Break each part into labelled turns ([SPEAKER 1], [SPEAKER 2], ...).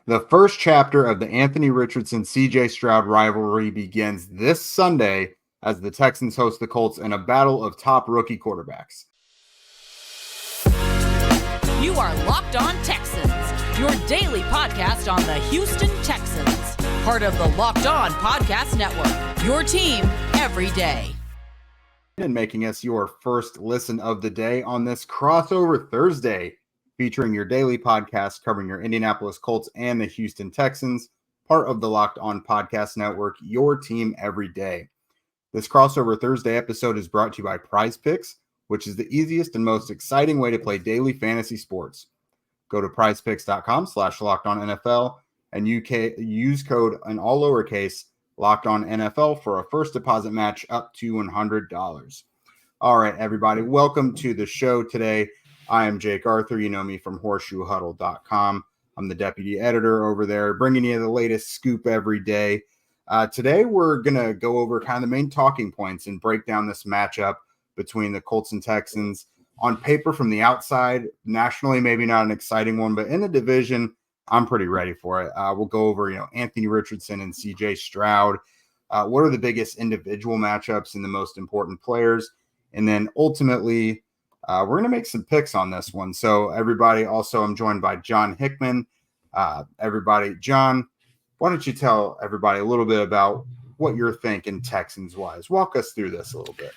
[SPEAKER 1] The first chapter of the Anthony Richardson-CJ Stroud rivalry begins this Sunday as the Texans host the Colts in a battle of top rookie quarterbacks.
[SPEAKER 2] You are Locked On Texans, your daily podcast on the Houston Texans, part of the Locked On Podcast Network, your team every day.
[SPEAKER 1] And making us your first listen of the day on this crossover Thursday, featuring your daily podcast covering your Indianapolis Colts and the Houston Texans, part of the Locked On Podcast Network, your team every day. This crossover Thursday episode is brought to you by Prize Picks, which is the easiest and most exciting way to play daily fantasy sports. Go to prizepicks.com/LockedOnNFL and you can use code in all lowercase LockedOnNFL for a first deposit match up to $100. All right, everybody, welcome to the show today. I am Jake Arthur. You know me from horseshoehuddle.com. I'm the deputy editor over there, bringing you the latest scoop every day. Today, we're going to go over kind of the main talking points and break down this matchup between the Colts and Texans. On paper, from the outside, nationally, maybe not an exciting one, but in the division, I'm pretty ready for it. We'll go over, Anthony Richardson and CJ Stroud. What are the biggest individual matchups and the most important players? And then ultimately, we're going to make some picks on this one. So everybody, also, I'm joined by John Hickman. Everybody, John, why don't you tell everybody a little bit about what you're thinking Texans-wise? Walk us through this a little bit.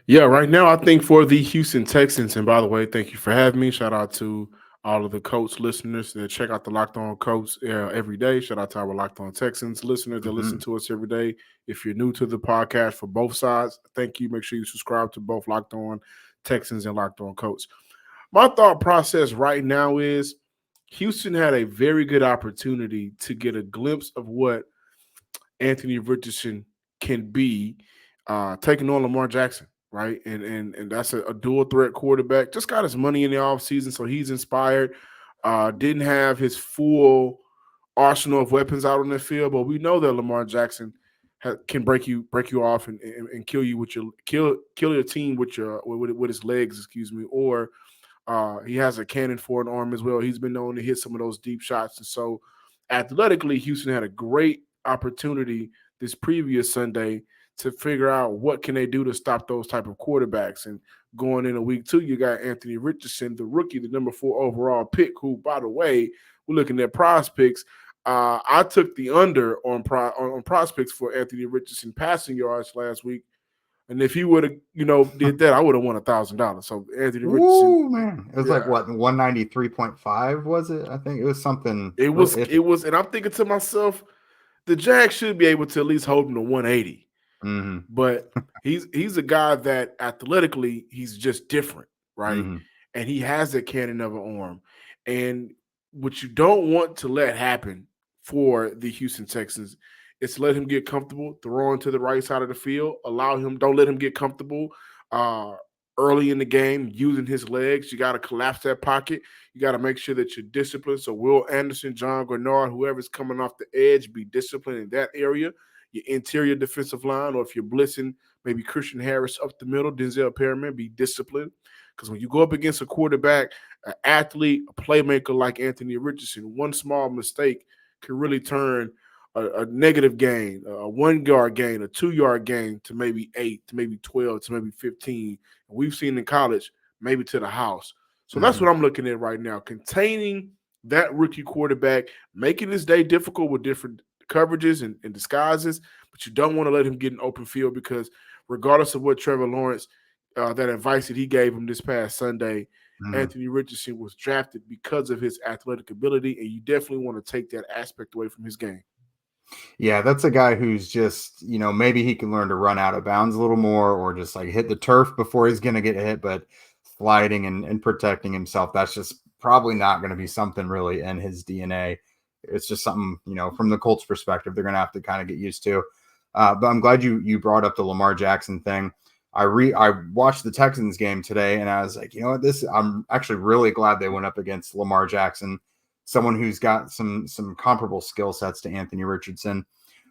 [SPEAKER 3] Yeah, right now I think for the Houston Texans, and by the way, thank you for having me. Shout out to all of the Colts listeners that check out the Locked On Colts every day. Shout out to our Locked On Texans listeners that listen to us every day. If you're new to the podcast for both sides, thank you. Make sure you subscribe to both Locked On Texans and Locked On Colts. My thought process right now is Houston had a very good opportunity to get a glimpse of what Anthony Richardson can be taking on Lamar Jackson. Right, and that's a dual threat quarterback. Just got his money in the offseason, so he's inspired. Didn't have his full arsenal of weapons out on the field, but we know that Lamar Jackson can break you off and kill you with your kill your team with his legs, or he has a cannon for an arm as well. He's been known to hit some of those deep shots, and so athletically, Houston had a great opportunity this previous Sunday to figure out what can they do to stop those type of quarterbacks. And going into week 2, you got Anthony Richardson, the rookie, the number 4 overall pick, who, by the way, we're looking at Prize Picks. I took the under on Prize Picks for Anthony Richardson passing yards last week. And if he would have, did that, I would have won $1,000. So Anthony Richardson.
[SPEAKER 1] Ooh, man. It was like what, 193.5 was it? I think it was something.
[SPEAKER 3] It was, and I'm thinking to myself, the Jags should be able to at least hold him to 180.
[SPEAKER 1] Mm-hmm.
[SPEAKER 3] But he's a guy that athletically he's just different, right?
[SPEAKER 1] Mm-hmm.
[SPEAKER 3] And he has that cannon of an arm. And what you don't want to let happen for the Houston Texans is to let him get comfortable throwing to the right side of the field. Don't let him get comfortable early in the game using his legs. You got to collapse that pocket. You got to make sure that you're disciplined. So Will Anderson, John Grenard, whoever's coming off the edge, be disciplined in that area. Your interior defensive line, or if you're blitzing, maybe Christian Harris up the middle, Denzel Perryman, be disciplined. Because when you go up against a quarterback, an athlete, a playmaker like Anthony Richardson, one small mistake can really turn a negative gain, a 1-yard gain, a 2-yard gain to maybe 8, to maybe 12, to maybe 15. And we've seen in college, maybe to the house. So that's what I'm looking at right now, containing that rookie quarterback, making his day difficult with different coverages and disguises, but you don't want to let him get an open field because regardless of what Trevor Lawrence, that advice that he gave him this past Sunday, Anthony Richardson was drafted because of his athletic ability, and you definitely want to take that aspect away from his game.
[SPEAKER 1] Yeah, that's a guy who's just, maybe he can learn to run out of bounds a little more or just like hit the turf before he's going to get hit, but sliding and protecting himself, that's just probably not going to be something really in his DNA. It's just something, from the Colts perspective, they're going to have to kind of get used to. But I'm glad you brought up the Lamar Jackson thing. I watched the Texans game today, and I was like, I'm actually really glad they went up against Lamar Jackson, someone who's got some comparable skill sets to Anthony Richardson.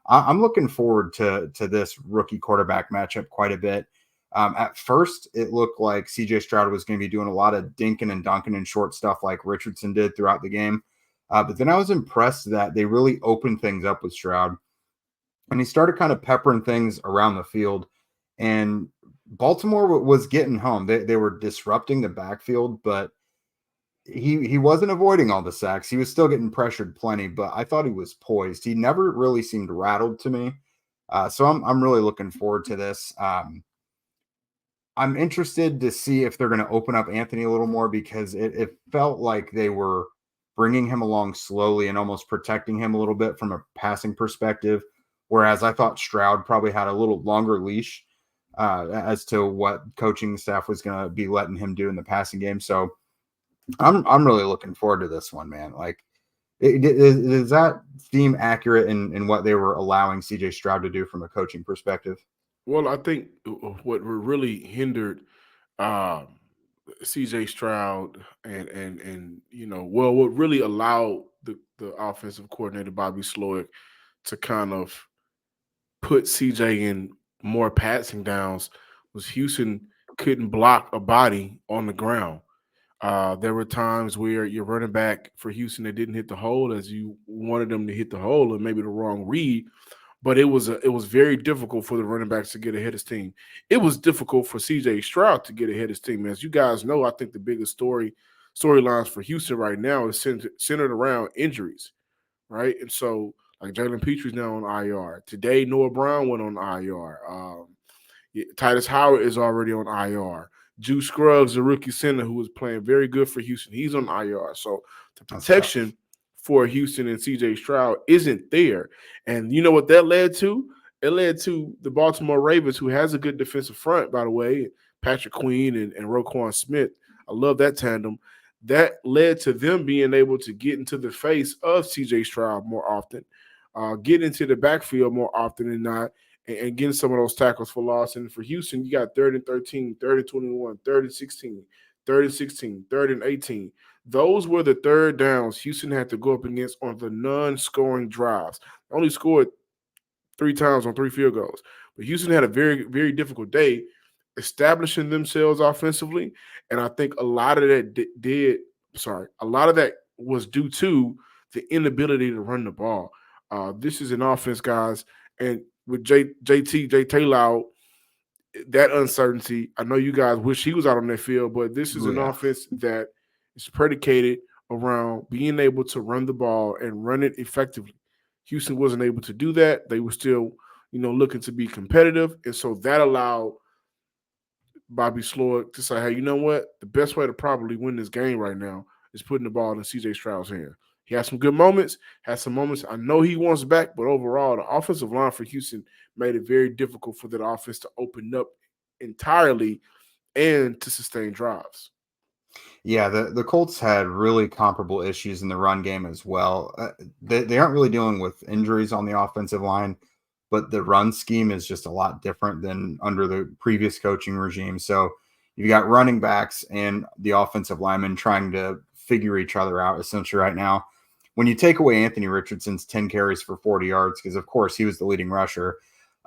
[SPEAKER 1] I'm looking forward to this rookie quarterback matchup quite a bit. At first, it looked like CJ Stroud was going to be doing a lot of dinking and dunking and short stuff like Richardson did throughout the game. But then I was impressed that they really opened things up with Stroud, and he started kind of peppering things around the field. And Baltimore was getting home. They were disrupting the backfield, but he wasn't avoiding all the sacks. He was still getting pressured plenty, but I thought he was poised. He never really seemed rattled to me. So I'm really looking forward to this. I'm interested to see if they're going to open up Anthony a little more, because it felt like they were bringing him along slowly and almost protecting him a little bit from a passing perspective. Whereas I thought Stroud probably had a little longer leash as to what coaching staff was going to be letting him do in the passing game. So I'm really looking forward to this one, man. Like, is that theme accurate in what they were allowing CJ Stroud to do from a coaching perspective?
[SPEAKER 3] Well, I think what really hindered CJ Stroud and what really allowed the offensive coordinator Bobby Slowick to kind of put CJ in more passing downs was Houston couldn't block a body on the ground. There were times where your running back for Houston, they didn't hit the hole as you wanted them to hit the hole, and maybe the wrong read. But it was very difficult for the running backs to get ahead of his team. It was difficult for CJ Stroud to get ahead of his team. As you guys know, I think the biggest storylines for Houston right now is centered around injuries, right? And so, like, Jalen Petre's now on IR. Today, Noah Brown went on IR. Titus Howard is already on IR. Juice Scruggs, the rookie center who was playing very good for Houston, he's on IR. So the protection for Houston and CJ Stroud isn't there. And you know what that led to? It led to the Baltimore Ravens, who has a good defensive front, by the way, Patrick Queen and Roquan Smith. I love that tandem. That led to them being able to get into the face of CJ Stroud more often, get into the backfield more often than not, and getting some of those tackles for loss. And for Houston, you got 3rd and 13, 3rd and 21, 3rd and 16, 3rd and 16, 3rd and 18. Those were the third downs Houston had to go up against on the non-scoring drives. They only scored 3 times on 3 field goals. But Houston had a very, very difficult day establishing themselves offensively. And I think a lot of that was due to the inability to run the ball. This is an offense, guys, and with JT Taylor, that uncertainty, I know you guys wish he was out on that field, but this is an offense that is predicated around being able to run the ball and run it effectively. Houston wasn't able to do that. They were still, looking to be competitive. And so that allowed Bobby Slowick to say, hey, you know what? The best way to probably win this game right now is putting the ball in CJ Stroud's hand. He has some good moments, has some moments I know he wants back, but overall, the offensive line for Houston made it very difficult for that offense to open up entirely and to sustain drives.
[SPEAKER 1] Yeah, the Colts had really comparable issues in the run game as well. They aren't really dealing with injuries on the offensive line, but the run scheme is just a lot different than under the previous coaching regime. So you've got running backs and the offensive linemen trying to figure each other out essentially right now. When you take away Anthony Richardson's 10 carries for 40 yards, because of course he was the leading rusher,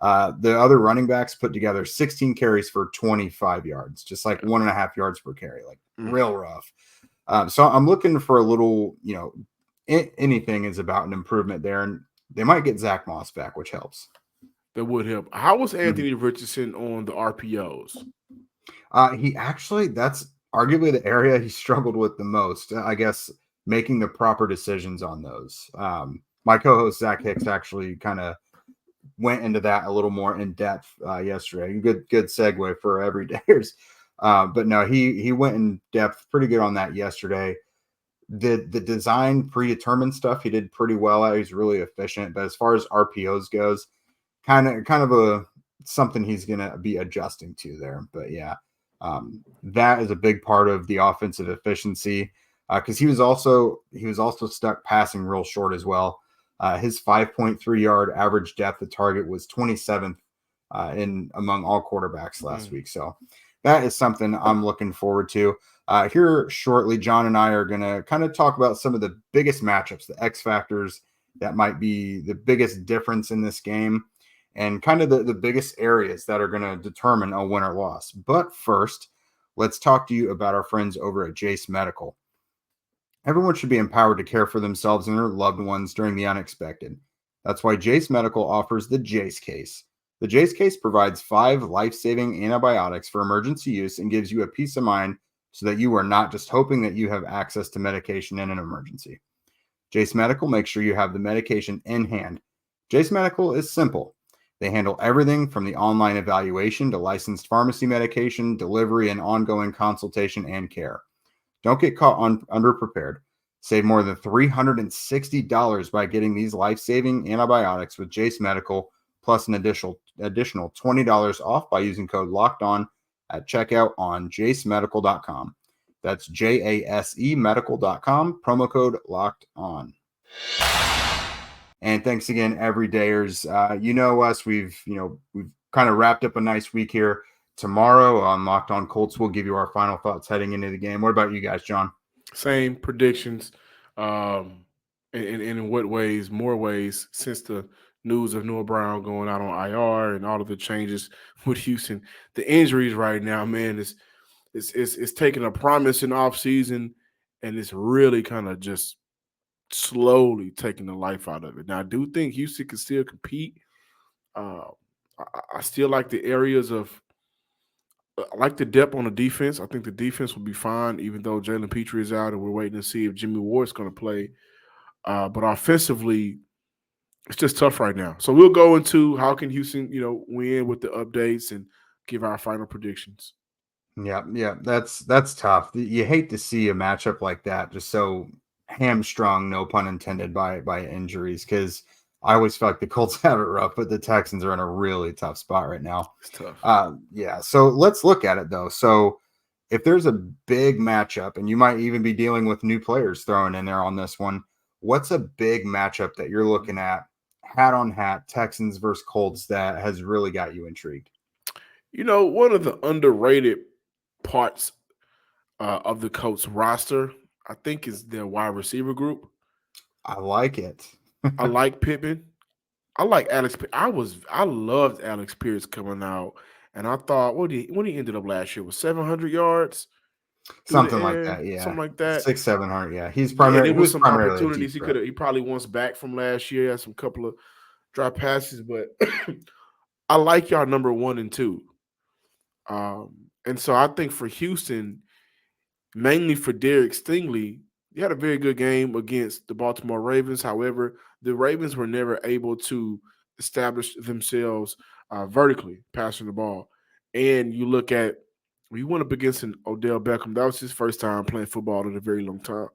[SPEAKER 1] the other running backs put together 16 carries for 25 yards, just like 1.5 yards per carry, like real rough. So I'm looking for a little, anything is about an improvement there, and they might get Zach Moss back, which helps.
[SPEAKER 3] That would help. How was Anthony Richardson on the RPOs?
[SPEAKER 1] That's arguably the area he struggled with the most, I guess, making the proper decisions on those. My co-host Zach Hicks actually kind of went into that a little more in depth yesterday. Good segue for everydayers. But no, he went in depth pretty good on that yesterday. The design predetermined stuff he did pretty well at. He's really efficient. But as far as RPOs goes, kind of something he's gonna be adjusting to there. But yeah, that is a big part of the offensive efficiency. Because he was also stuck passing real short as well. His 5.3 yard average depth of target was 27th in among all quarterbacks last week. So that is something I'm looking forward to. Here shortly, John and I are going to kind of talk about some of the biggest matchups, the X factors that might be the biggest difference in this game, and kind of the biggest areas that are going to determine a win or loss. But first, let's talk to you about our friends over at Jace Medical. Everyone should be empowered to care for themselves and their loved ones during the unexpected. That's why Jace Medical offers the Jace Case. The Jace Case provides 5 life-saving antibiotics for emergency use and gives you a peace of mind so that you are not just hoping that you have access to medication in an emergency. Jace Medical makes sure you have the medication in hand. Jace Medical is simple. They handle everything from the online evaluation to licensed pharmacy medication, delivery, and ongoing consultation and care. Don't get caught underprepared. Save more than $360 by getting these life-saving antibiotics with Jace Medical, plus an additional $20 off by using code LOCKEDON at checkout on jacemedical.com. That's JASE medical.com, promo code LOCKEDON. And thanks again, everydayers. You know us. We've kind of wrapped up a nice week here. Tomorrow on Locked On Colts, we'll give you our final thoughts heading into the game. What about you guys, John?
[SPEAKER 3] Same predictions. And in what ways, more ways, since the news of Noah Brown going out on IR and all of the changes with Houston, the injuries right now, man, it's taking a promising offseason, and it's really kind of just slowly taking the life out of it. Now, I do think Houston can still compete. I still like the areas of I like the depth on the defense. I think the defense will be fine, even though Jalen Petrie is out, and we're waiting to see if Jimmy Ward's going to play. But offensively, it's just tough right now. So we'll go into how can Houston, win with the updates and give our final predictions.
[SPEAKER 1] Yeah, that's tough. You hate to see a matchup like that just so hamstrung, no pun intended, by injuries, because I always feel like the Colts have it rough, but the Texans are in a really tough spot right now.
[SPEAKER 3] It's tough.
[SPEAKER 1] Yeah, so let's look at it, though. So if there's a big matchup, and you might even be dealing with new players thrown in there on this one, what's a big matchup that you're looking at, hat on hat, Texans versus Colts, that has really got you intrigued?
[SPEAKER 3] One of the underrated parts of the Colts roster, I think, is their wide receiver group.
[SPEAKER 1] I like it.
[SPEAKER 3] I like Pittman. I like Alex. I loved Alex Pierce coming out, and I thought when he ended up last year was 700 yards,
[SPEAKER 1] something like that. Yeah,
[SPEAKER 3] something like that.
[SPEAKER 1] 600-700. Yeah, he's primarily.
[SPEAKER 3] There was some opportunities he probably wants back from last year. Had some couple of drop passes, but I like y'all number 1 and 2. And so I think for Houston, mainly for Derek Stingley, he had a very good game against the Baltimore Ravens. However, the Ravens were never able to establish themselves vertically passing the ball. And you look at, we went up against an Odell Beckham. That was his first time playing football in a very long time.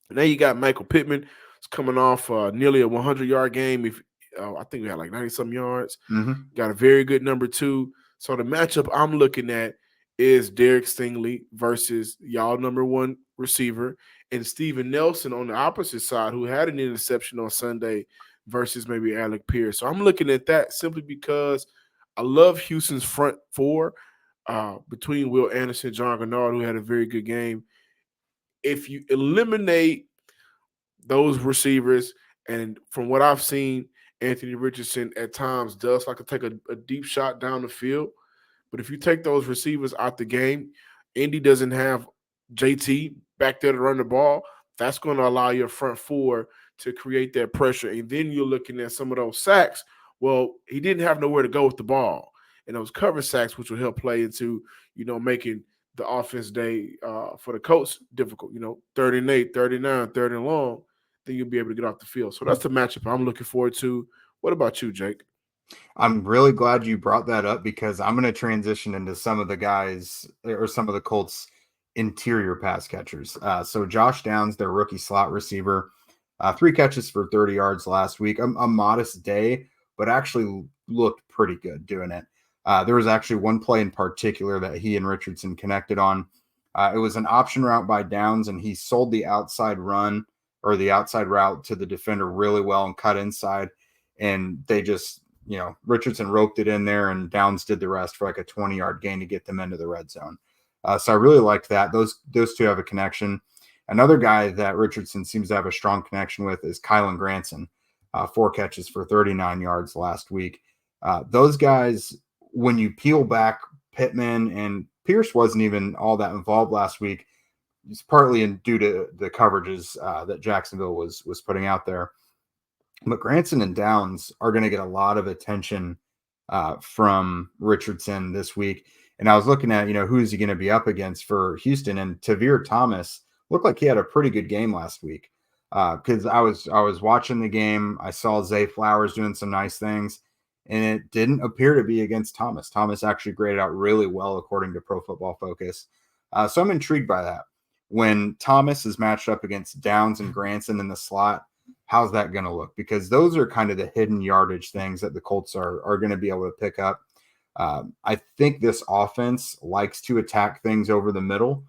[SPEAKER 3] And then you got Michael Pittman. It's coming off nearly a 100-yard game. I think we had like 90-some yards.
[SPEAKER 1] Mm-hmm.
[SPEAKER 3] Got a very good number 2. So the matchup I'm looking at is Derek Stingley versus y'all number 1 receiver, and Steven Nelson on the opposite side, who had an interception on Sunday, versus maybe Alec Pierce. So I'm looking at that simply because I love Houston's front 4 between Will Anderson, John Gennard, who had a very good game. If you eliminate those receivers, and from what I've seen, Anthony Richardson at times does like to take a deep shot down the field. But if you take those receivers out the game, Indy doesn't have JT back there to run the ball. That's going to allow your front 4 to create that pressure. And then you're looking at some of those sacks. Well, he didn't have nowhere to go with the ball. And those cover sacks, which will help play into, making the offense day for the Colts difficult. 3rd and 8, 3rd and 9, 3rd and long, then you'll be able to get off the field. So that's the matchup I'm looking forward to. What about you, Jake?
[SPEAKER 1] I'm really glad you brought that up, because I'm going to transition into some of the guys, or some of the Colts interior pass catchers. So Josh Downs, their rookie slot receiver, 3 catches for 30 yards last week. A modest day, but actually looked pretty good doing it. There was actually one play in particular that he and Richardson connected on. It was an option route by Downs, and he sold the outside run, or the outside route, to the defender really well and cut inside. And they just, Richardson roped it in there, and Downs did the rest for like a 20-yard gain to get them into the red zone. So I really liked that. Those 2 have a connection. Another guy that Richardson seems to have a strong connection with is Kylan Granson, 4 catches for 39 yards last week. Those guys, when you peel back Pittman, and Pierce wasn't even all that involved last week, it's partly due to the coverages that Jacksonville was putting out there. But Granson and Downs are going to get a lot of attention from Richardson this week. And I was looking at, who's he going to be up against for Houston, and Tavir Thomas looked like he had a pretty good game last week. Because I was watching the game, I saw Zay Flowers doing some nice things, and it didn't appear to be against Thomas. Thomas actually graded out really well according to Pro Football Focus. So I'm intrigued by that. When Thomas is matched up against Downs and Granson in the slot, how's that going to look? Because those are kind of the hidden yardage things that the Colts are going to be able to pick up. I think this offense likes to attack things over the middle.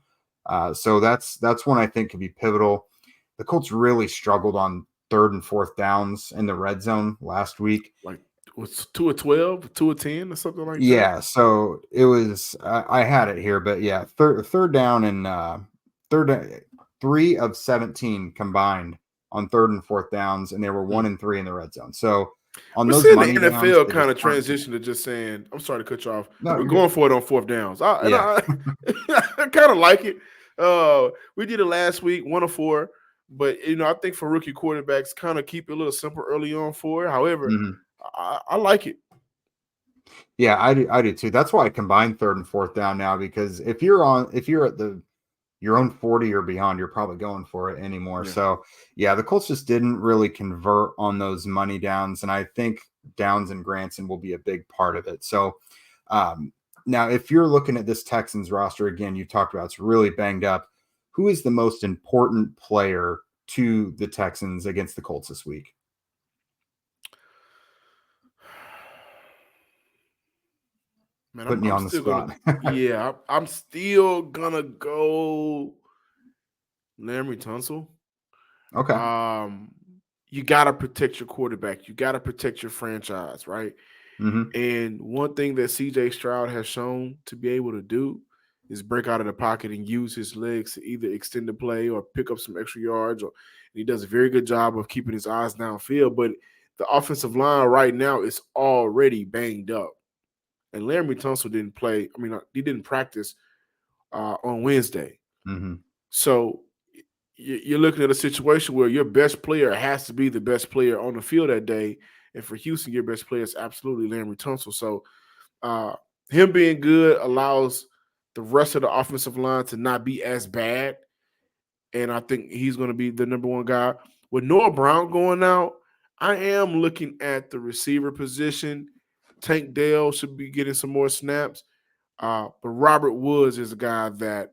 [SPEAKER 1] So that's one I think could be pivotal. The Colts really struggled on 3rd and 4th downs in the red zone last week.
[SPEAKER 3] Like, was 2 of 12, 2 of 10, or something like that?
[SPEAKER 1] Yeah, so it was. I had it here, but yeah, third down and 3 of 17 combined on 3rd and 4th downs, and they were 1 and 3 in the red zone. So on those money
[SPEAKER 3] the NFL
[SPEAKER 1] downs,
[SPEAKER 3] kind of transitioned to just saying, "I'm sorry to cut you off.
[SPEAKER 1] No,
[SPEAKER 3] we're going for it on 4th downs." I kind of like it. We did it last week, 1 of 4. But, I think for rookie quarterbacks, kind of keep it a little simple early on for it. However, I like it.
[SPEAKER 1] Yeah, I do too. That's why I combine 3rd and 4th down now, because if you're at your own 40 or beyond, you're probably going for it anymore. Yeah. So, yeah, the Colts just didn't really convert on those money downs, and I think Downs and Granson will be a big part of it. So, now if you're looking at this Texans roster, again, you talked about it's really banged up. Who is the most important player to the Texans against the Colts this week?
[SPEAKER 3] Man,
[SPEAKER 1] Put me on the spot.
[SPEAKER 3] I'm still gonna go Larry Tunsil.
[SPEAKER 1] Okay.
[SPEAKER 3] You gotta protect your quarterback. You gotta protect your franchise, right?
[SPEAKER 1] Mm-hmm.
[SPEAKER 3] And one thing that CJ Stroud has shown to be able to do is break out of the pocket and use his legs to either extend the play or pick up some extra yards. And he does a very good job of keeping his eyes downfield. But the offensive line right now is already banged up. And Larry Tunsil didn't play. I mean, he didn't practice on Wednesday.
[SPEAKER 1] Mm-hmm.
[SPEAKER 3] So you're looking at a situation where your best player has to be the best player on the field that day. And for Houston, your best player is absolutely Larry Tunsil. So him being good allows the rest of the offensive line to not be as bad. And I think he's going to be the number one guy. With Noah Brown going out, I am looking at the receiver position. Tank Dell should be getting some more snaps. But Robert Woods is a guy that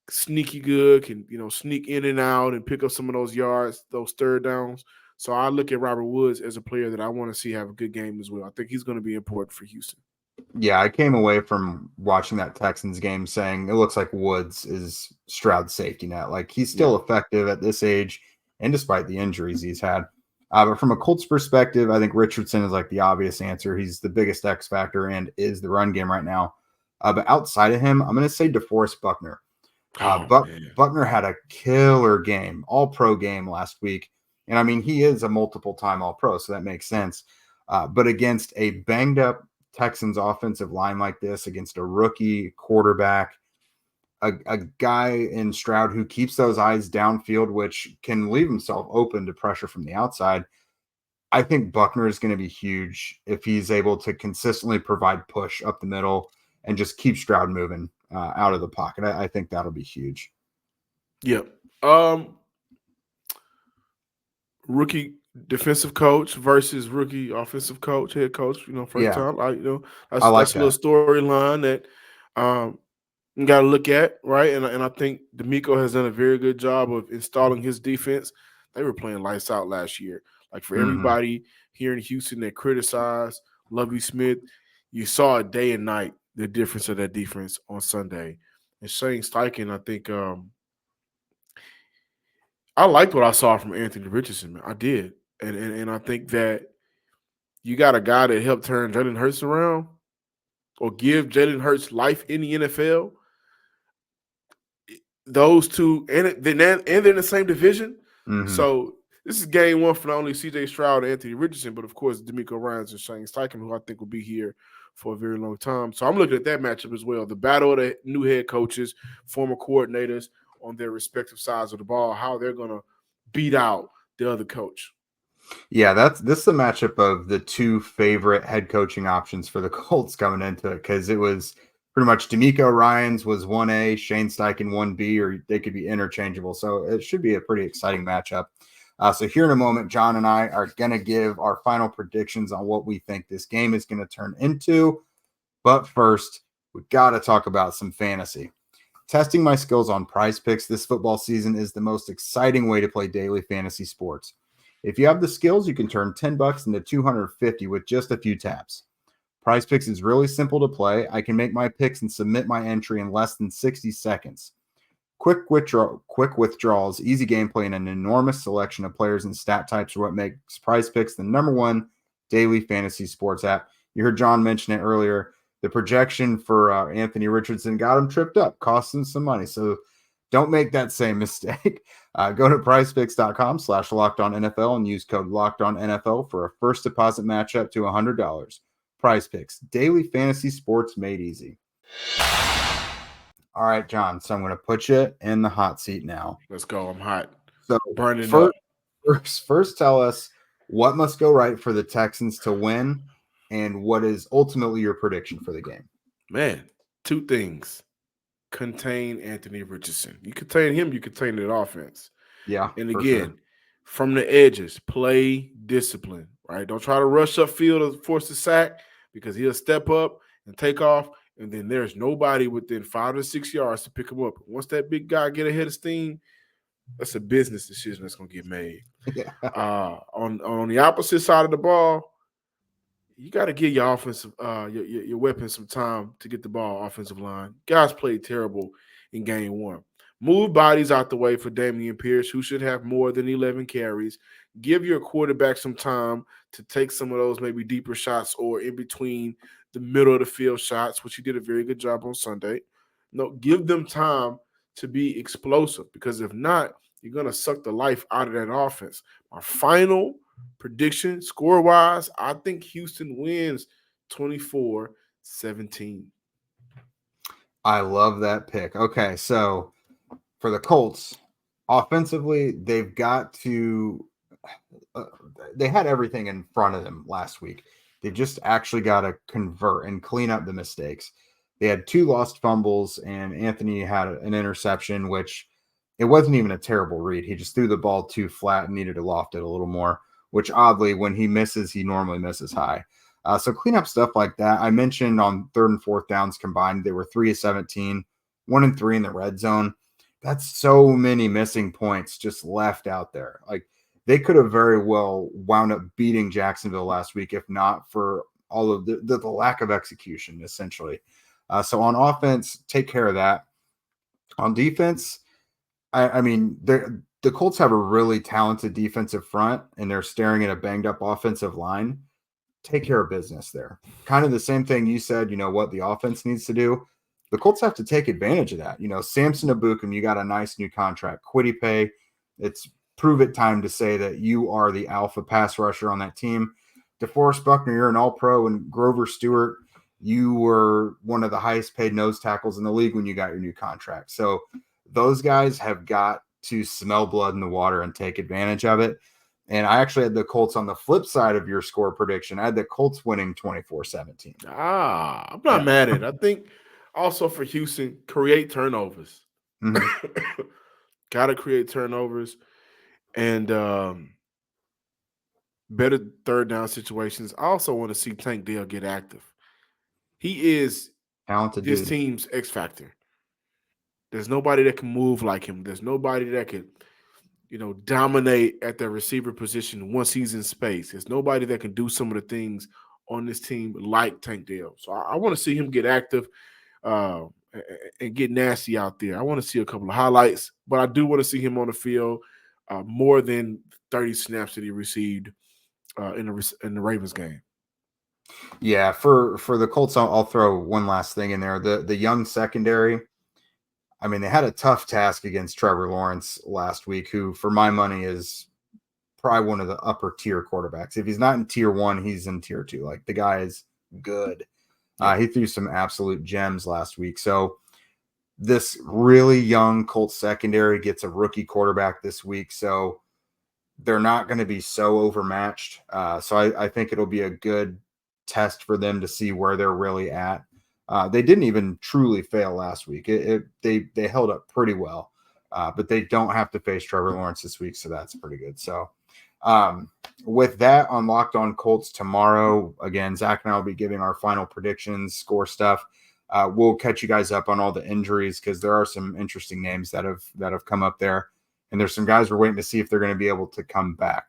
[SPEAKER 3] sneaky good, can sneak in and out and pick up some of those yards, those 3rd downs. So I look at Robert Woods as a player that I want to see have a good game as well. I think he's going to be important for Houston.
[SPEAKER 1] Yeah, I came away from watching that Texans game saying it looks like Woods is Stroud's safety net. Like, he's still effective at this age, and despite the injuries he's had. But from a Colts perspective, I think Richardson is like the obvious answer. He's the biggest X factor and is the run game right now. But outside of him, I'm going to say DeForest Buckner. Buckner had a killer game, all-pro game last week. And, I mean, he is a multiple-time all-pro, so that makes sense. But against a banged-up Texans offensive line like this, against a rookie quarterback, a guy in Stroud who keeps those eyes downfield, which can leave himself open to pressure from the outside, I think Buckner is going to be huge if he's able to consistently provide push up the middle and just keep Stroud moving out of the pocket. I think that'll be huge.
[SPEAKER 3] Yep. Rookie defensive coach versus rookie offensive coach, head coach, first time. That's a little storyline that you got to look at, right? And I think D'Amico has done a very good job of installing his defense. They were playing lights out last year. Like, for everybody here in Houston that criticized Lovie Smith, you saw it day and night, the difference of that defense on Sunday. And Shane Steichen, I think I liked what I saw from Anthony Richardson, man. I did. And I think that you got a guy that helped turn Jalen Hurts around or give Jalen Hurts life in the NFL. Those two, and they're in the same division.
[SPEAKER 1] Mm-hmm.
[SPEAKER 3] So this is game one for not only CJ Stroud and Anthony Richardson, but of course D'Amico Ryans and Shane Steichen, who I think will be here for a very long time. So I'm looking at that matchup as well. The battle of the new head coaches, former coordinators on their respective sides of the ball, how they're going to beat out the other coach.
[SPEAKER 1] Yeah, this is a matchup of the two favorite head coaching options for the Colts coming into it, because it was pretty much DeMeco Ryans was 1A, Shane Steichen 1B, or they could be interchangeable. So it should be a pretty exciting matchup. So here in a moment, John and I are going to give our final predictions on what we think this game is going to turn into. But first, we've got to talk about some fantasy. Testing my skills on Prize Picks this football season is the most exciting way to play daily fantasy sports. If you have the skills, you can turn $10 into $250 with just a few taps. Prize Picks is really simple to play. I can make my picks and submit my entry in less than 60 seconds. Quick withdrawals, easy gameplay, and an enormous selection of players and stat types are what makes Prize Picks the #1 daily fantasy sports app. You heard John mention it earlier. The projection for Anthony Richardson got him tripped up, cost him some money. So don't make that same mistake. Go to prizepicks.com/LockedOnNFL and use code LockedOnNFL for a first deposit match up to $100. Prize Picks, daily fantasy sports made easy. All right, John. So I'm going to put you in the hot seat now.
[SPEAKER 3] Let's go. I'm hot.
[SPEAKER 1] So
[SPEAKER 3] burning up.
[SPEAKER 1] First, tell us what must go right for the Texans to win, and what is ultimately your prediction for the game.
[SPEAKER 3] Man, two things. Contain Anthony Richardson. You contain him, you contain the offense.
[SPEAKER 1] Yeah.
[SPEAKER 3] And again, from the edges, play discipline, right? Don't try to rush upfield or force the sack, because he'll step up and take off, and then there's nobody within 5 to 6 yards to pick him up. Once that big guy get ahead of steam, that's a business decision that's going to get made.
[SPEAKER 1] Yeah.
[SPEAKER 3] On the opposite side of the ball, you got to give your offensive your weapons some time to get the ball offensive line. Guys played terrible in game 1. Move bodies out the way for Dameon Pierce, who should have more than 11 carries. Give your quarterback some time to take some of those maybe deeper shots or in between the middle of the field shots, which he did a very good job on Sunday. No, give them time to be explosive, because if not, you're going to suck the life out of that offense. My final prediction, score-wise, I think Houston wins 24-17.
[SPEAKER 1] I love that pick. Okay, so for the Colts, offensively, they've got to they had everything in front of them last week. They just actually got to convert and clean up the mistakes. They had 2 lost fumbles, and Anthony had an interception, which it wasn't even a terrible read. He just threw the ball too flat and needed to loft it a little more, which oddly, when he misses, he normally misses high. So clean up stuff like that. I mentioned on 3rd and 4th downs combined, they were 3 of 17, 1 and 3 in the red zone. That's so many missing points just left out there. Like, they could have very well wound up beating Jacksonville last week if not for all of the lack of execution, essentially. So on offense, take care of that. On defense, I mean, the Colts have a really talented defensive front, and they're staring at a banged-up offensive line. Take care of business there. Kind of the same thing you said, what the offense needs to do. The Colts have to take advantage of that. Samson Ebukam, you got a nice new contract. Quiddy pay. It's prove it time to say that you are the alpha pass rusher on that team. DeForest Buckner, you're an all-pro, and Grover Stewart, you were one of the highest paid nose tackles in the league when you got your new contract. So those guys have got to smell blood in the water and take advantage of it. And I actually had the Colts on the flip side of your score prediction. I had the Colts winning 24-17.
[SPEAKER 3] I'm not mad at it. I think also for Houston, create turnovers.
[SPEAKER 1] Mm-hmm.
[SPEAKER 3] Got to create turnovers and better 3rd down situations. I also want to see Tank Dell get active. He is
[SPEAKER 1] talented
[SPEAKER 3] this
[SPEAKER 1] dude.
[SPEAKER 3] Team's X factor. There's nobody that can move like him. There's nobody that can, dominate at the receiver position once he's in space. There's nobody that can do some of the things on this team like Tank Dell. So I want to see him get active and get nasty out there. I want to see a couple of highlights, but I do want to see him on the field more than 30 snaps that he received in the Ravens game.
[SPEAKER 1] Yeah, for the Colts, I'll throw one last thing in there. The young secondary, I mean, they had a tough task against Trevor Lawrence last week, who, for my money, is probably one of the upper tier quarterbacks. If he's not in tier 1, he's in tier 2. Like, the guy is good. He threw some absolute gems last week. So this really young Colts secondary gets a rookie quarterback this week, so they're not going to be so overmatched. So I think it'll be a good test for them to see where they're really at. They didn't even truly fail last week. They held up pretty well, but they don't have to face Trevor Lawrence this week, so that's pretty good. So with that on Locked On Colts tomorrow, again, Zach and I will be giving our final predictions, score stuff. We'll catch you guys up on all the injuries because there are some interesting names that have come up there. And there's some guys we're waiting to see if they're going to be able to come back.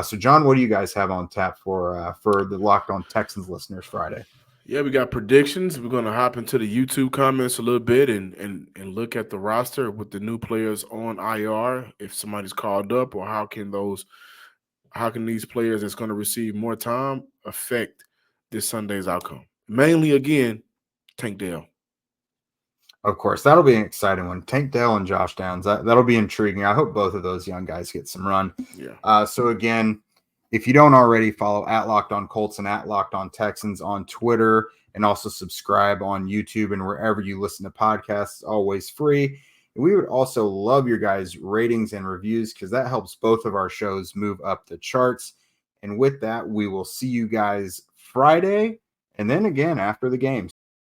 [SPEAKER 1] So, John, what do you guys have on tap for the Locked On Texans listeners Friday?
[SPEAKER 3] Yeah, we got predictions. We're going to hop into the YouTube comments a little bit and look at the roster with the new players on IR, if somebody's called up, or how can these players that's going to receive more time affect this Sunday's outcome? Mainly, again, Tank Dell.
[SPEAKER 1] Of course, that'll be an exciting one. Tank Dell and Josh Downs. That'll be intriguing. I hope both of those young guys get some run.
[SPEAKER 3] Yeah.
[SPEAKER 1] So again, if you don't already, follow at Locked On Colts and at Locked On Texans on Twitter, and also subscribe on YouTube and wherever you listen to podcasts. Always free. And we would also love your guys' ratings and reviews because that helps both of our shows move up the charts. And with that, we will see you guys Friday and then again after the game.